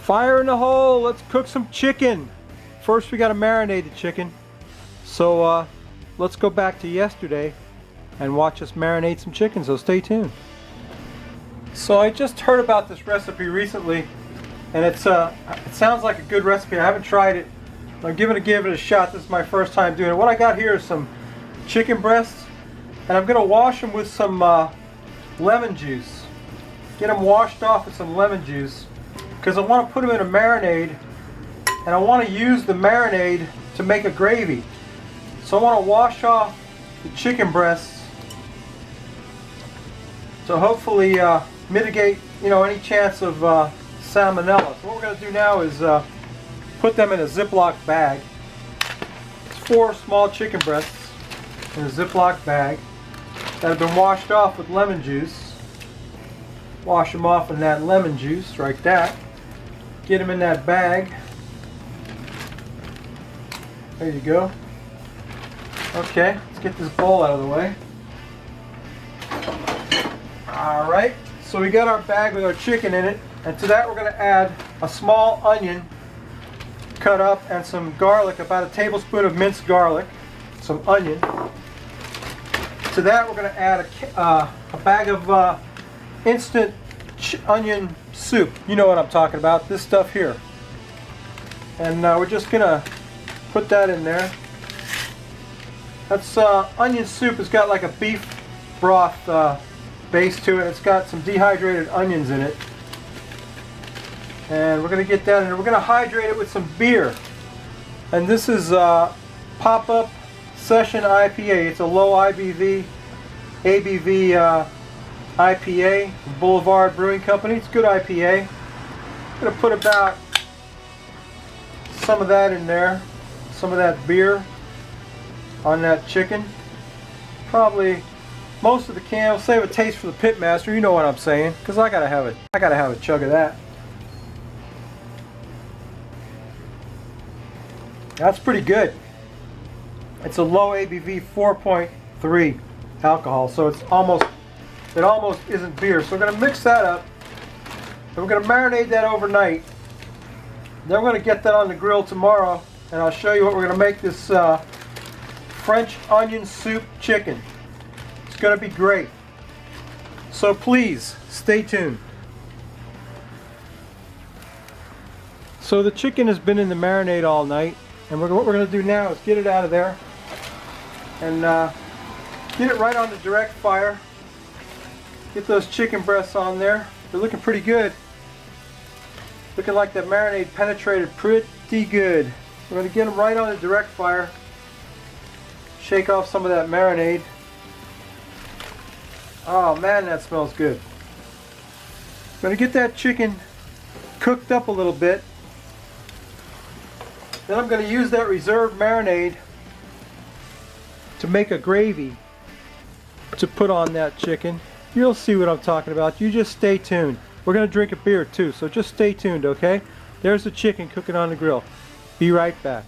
Fire in the hole, let's cook some chicken. First we gotta marinate the chicken. So let's go back to yesterday and watch us marinate some chicken, so stay tuned. So I just heard about this recipe recently, and it sounds like a good recipe. I haven't tried it. I'm giving it a shot. This is my first time doing it. What I got here is some chicken breasts, and I'm gonna wash them with some lemon juice. Get them washed off with some lemon juice, because I want to put them in a marinade, and I want to use the marinade to make a gravy. So I want to wash off the chicken breasts to hopefully mitigate, any chance of salmonella. So what we're going to do now is put them in a Ziploc bag. It's 4 small chicken breasts in a Ziploc bag that have been washed off with lemon juice. Wash them off in that lemon juice like that. Get them in that bag. There you go. Okay, let's get this bowl out of the way. Alright, so we got our bag with our chicken in it, and to that we're going to add a small onion cut up and some garlic, about a tablespoon of minced garlic, some onion. To that we're going to add a bag of instant onion soup. You know what I'm talking about, this stuff here. And we're just going to put that in there. That's onion soup. It's got like a beef broth base to it. It's got some dehydrated onions in it. And we're going to get that in there. We're going to hydrate it with some beer. And this is Pop-Up Session IPA. It's a low ABV IPA, Boulevard Brewing Company. It's a good IPA. I'm going to put about some of that in there, some of that beer on that chicken. Probably most of the can. I'll save a taste for the pitmaster. You know what I'm saying, because I gotta have it. I gotta have a chug of that. That's pretty good. It's a low ABV 4.3 alcohol, so it almost isn't beer. So we're gonna mix that up, and we're gonna marinate that overnight. Then we're gonna get that on the grill tomorrow, and I'll show you what we're gonna make this French onion soup chicken. It's gonna be great. So please stay tuned. So the chicken has been in the marinade all night, and what we're gonna do now is get it out of there and get it right on the direct fire. Get those chicken breasts on there. They're looking pretty good. Looking like that marinade penetrated pretty good. We're going to get them right on the direct fire. Shake off some of that marinade. Oh man, that smells good. Going to get that chicken cooked up a little bit. Then I'm going to use that reserved marinade to make a gravy to put on that chicken. You'll see what I'm talking about. You just stay tuned. We're going to drink a beer too, so just stay tuned, okay? There's the chicken cooking on the grill. Be right back.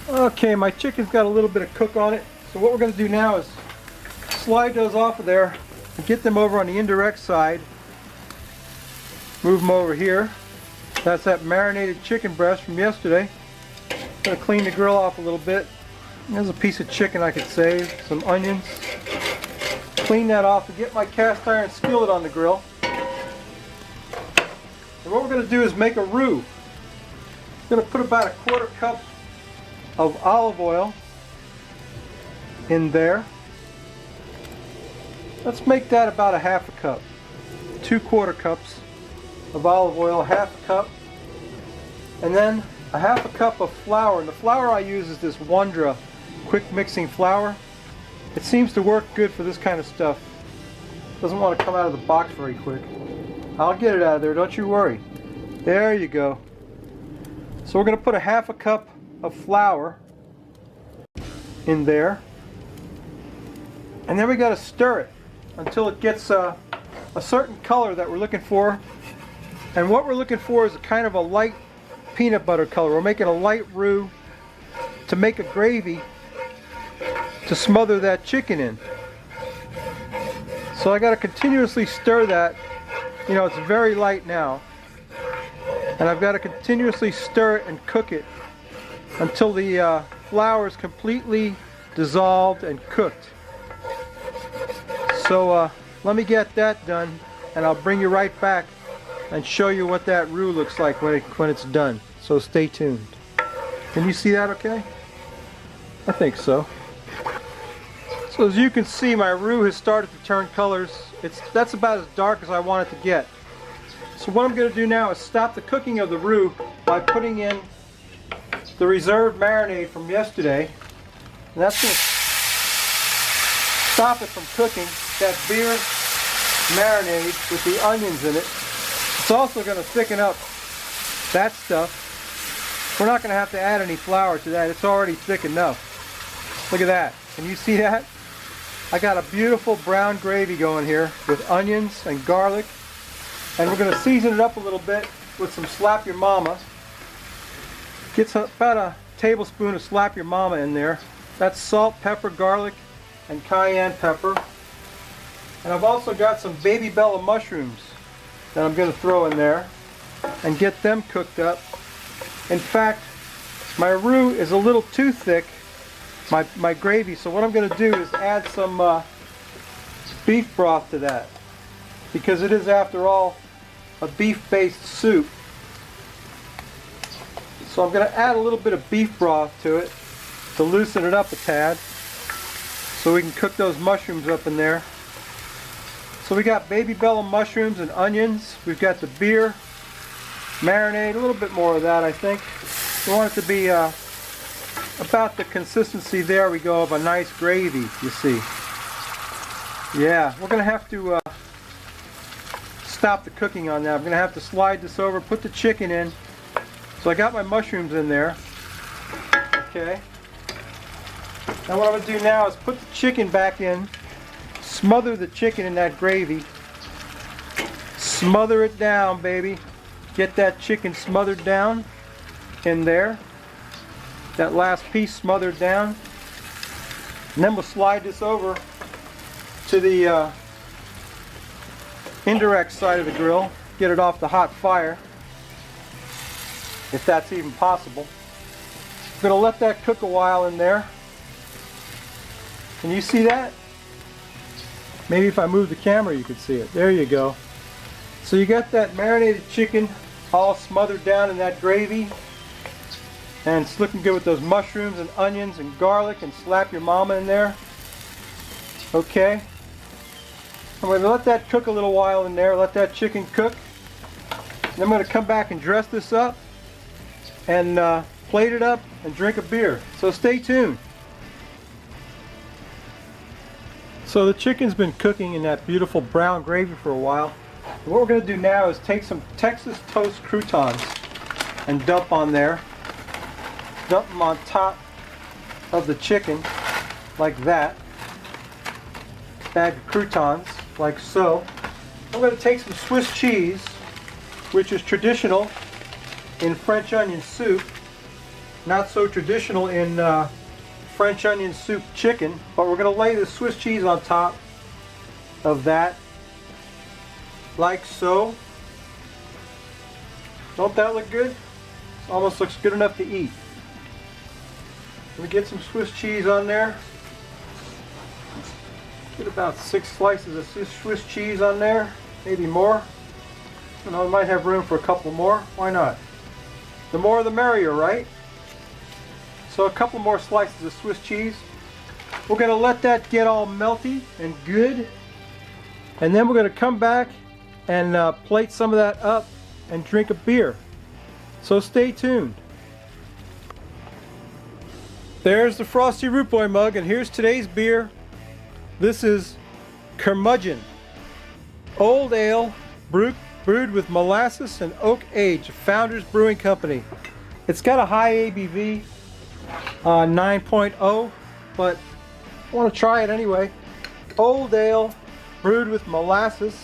Okay, my chicken's got a little bit of cook on it. So what we're going to do now is slide those off of there and get them over on the indirect side. Move them over here. That's that marinated chicken breast from yesterday. Going to clean the grill off a little bit. There's a piece of chicken I could save. Some onions. Clean that off and get my cast iron skillet on the grill. And what we're going to do is make a roux. I'm going to put about a 1/4 cup of olive oil in there. Let's make that about a 1/2 cup. 2 1/4 cups of olive oil, 1/2 cup. And then a 1/2 cup of flour. And the flour I use is this Wondra quick mixing flour. It seems to work good for this kind of stuff. Doesn't want to come out of the box very quick. I'll get it out of there, don't you worry. There you go. So we're going to put a 1/2 cup of flour in there. And then we got to stir it until it gets a certain color that we're looking for. And what we're looking for is a kind of a light peanut butter color. We're making a light roux to make a gravy to smother that chicken in. So I got to continuously stir that. You know, it's very light now. And I've got to continuously stir it and cook it until the flour is completely dissolved and cooked. So let me get that done, and I'll bring you right back and show you what that roux looks like when it's done. So stay tuned. Can you see that okay? I think so. So as you can see, my roux has started to turn colors. That's about as dark as I want it to get. So what I'm going to do now is stop the cooking of the roux by putting in the reserved marinade from yesterday. And that's going to stop it from cooking, that beer marinade with the onions in it. It's also going to thicken up that stuff. We're not going to have to add any flour to that. It's already thick enough. Look at that. Can you see that? I got a beautiful brown gravy going here with onions and garlic. And we're going to season it up a little bit with some Slap Your Mama. Get about a tablespoon of Slap Your Mama in there. That's salt, pepper, garlic, and cayenne pepper. And I've also got some baby Bella mushrooms that I'm going to throw in there and get them cooked up. In fact, my roux is a little too thick, my gravy, so what I'm going to do is add some beef broth to that, because it is, after all, a beef-based soup. So I'm going to add a little bit of beef broth to it to loosen it up a tad, so we can cook those mushrooms up in there. So we got baby Bella mushrooms and onions. We've got the beer marinade, a little bit more of that, I think. We want it to be about the consistency, there we go, of a nice gravy, you see. Yeah, we're going to have to stop the cooking on that. I'm going to have to slide this over, put the chicken in. So I got my mushrooms in there. Okay. Now what I'm going to do now is put the chicken back in, smother the chicken in that gravy. Smother it down, baby. Get that chicken smothered down in there. That last piece smothered down. And then we'll slide this over to the indirect side of the grill. Get it off the hot fire, if that's even possible. I'm going to let that cook a while in there. Can you see that? Maybe if I move the camera you could see it. There you go. So you got that marinated chicken all smothered down in that gravy, and it's looking good with those mushrooms and onions and garlic and Slap Your Mama in there. Okay. I'm going to let that cook a little while in there, let that chicken cook. Then I'm going to come back and dress this up and plate it up and drink a beer. So stay tuned. So the chicken's been cooking in that beautiful brown gravy for a while. And what we're going to do now is take some Texas toast croutons and dump on there. Dump them on top of the chicken like that. Bag of croutons like so. I'm going to take some Swiss cheese, which is traditional in French onion soup, not so traditional in French onion soup chicken, but we're going to lay the Swiss cheese on top of that like so. Don't that look good? It almost looks good enough to eat. Let me get some Swiss cheese on there. Get about 6 slices of Swiss cheese on there, maybe more. You know, we might have room for a couple more. Why not? The more the merrier, right? So a couple more slices of Swiss cheese. We're going to let that get all melty and good. And then we're going to come back and plate some of that up and drink a beer. So stay tuned. There's the Frosty Root Boy mug, and here's today's beer. This is Curmudgeon Old Ale brewed with molasses and oak age, Founders Brewing Company. It's got a high ABV, 9.0, but I want to try it anyway. Old Ale brewed with molasses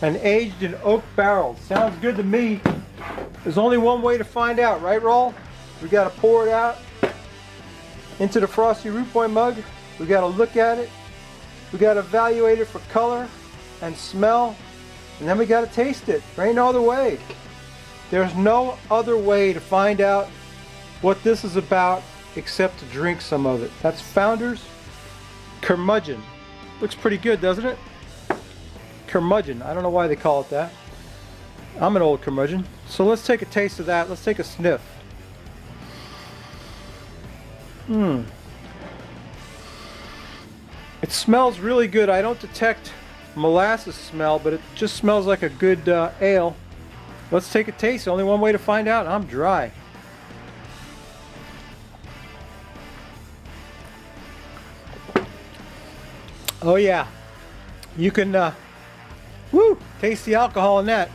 and aged in oak barrels. Sounds good to me. There's only one way to find out, right, Roll? We got to pour it out into the Frosty Root Boy mug. We got to look at it. We got to evaluate it for color and smell, and then we got to taste it. There ain't no other way. There's no other way to find out what this is about except to drink some of it. That's Founder's Curmudgeon. Looks pretty good, doesn't it? Curmudgeon. I don't know why they call it that. I'm an old curmudgeon. So let's take a taste of that. Let's take a sniff. It smells really good. I don't detect molasses smell, but it just smells like a good ale. Let's take a taste. Only one way to find out. I'm dry. Oh yeah, you can taste the alcohol in that.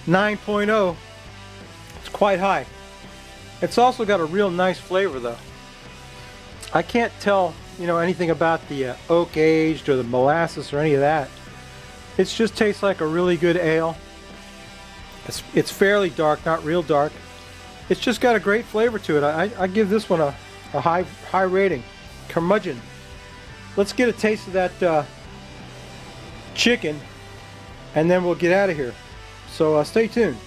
9.0. It's quite high. It's also got a real nice flavor though. I can't tell, anything about the oak aged or the molasses or any of that. It just tastes like a really good ale. It's fairly dark, not real dark. It's just got a great flavor to it. I give this one a high rating. Curmudgeon. Let's get a taste of that chicken, and then we'll get out of here. So stay tuned.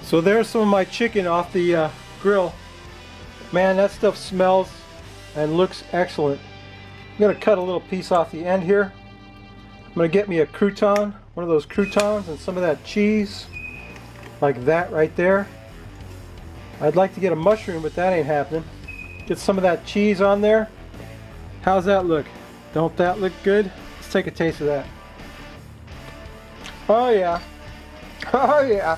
So there's some of my chicken off the grill. Man, that stuff smells and looks excellent. I'm going to cut a little piece off the end here. I'm going to get me a crouton, one of those croutons, and some of that cheese, like that right there. I'd like to get a mushroom, but that ain't happening. Get some of that cheese on there. How's that look? Don't that look good? Let's take a taste of that. Oh yeah. Oh yeah.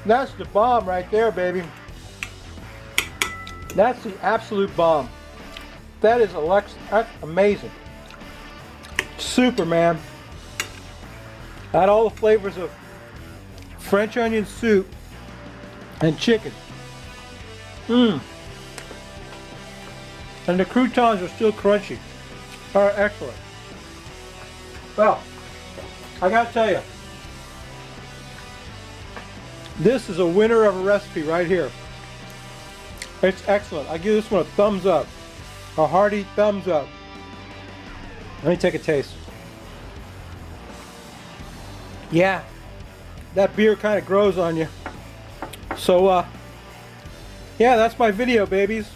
That's the bomb right there, baby. That's the absolute bomb. That is that's amazing. Super, man. Got all the flavors of French onion soup and chicken. And the croutons are still crunchy. All right, excellent. Well, I gotta tell you, this is a winner of a recipe right here. It's excellent. I give this one a thumbs up. A hearty thumbs up. Let me take a taste. Yeah, that beer kind of grows on you. So, yeah, that's my video, babies.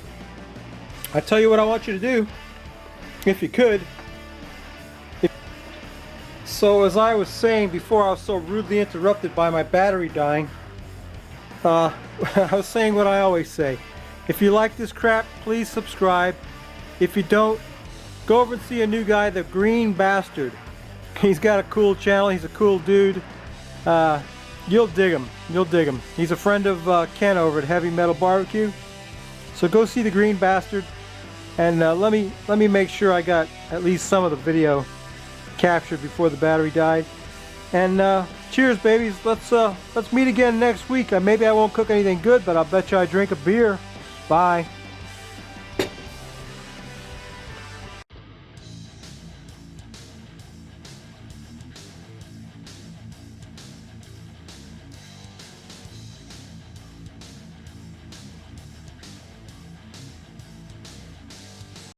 I tell you what I want you to do, if you could. So as I was saying before, I was so rudely interrupted by my battery dying. I was saying what I always say. If you like this crap, please subscribe. If you don't, go over and see a new guy, the Green Bastard. He's got a cool channel. He's a cool dude. You'll dig him. You'll dig him. He's a friend of Ken over at Heavy Metal Barbecue. So go see the Green Bastard, and let me make sure I got at least some of the video captured before the battery died. And cheers, babies. Let's meet again next week. Maybe I won't cook anything good, but I'll bet you I drink a beer. Bye.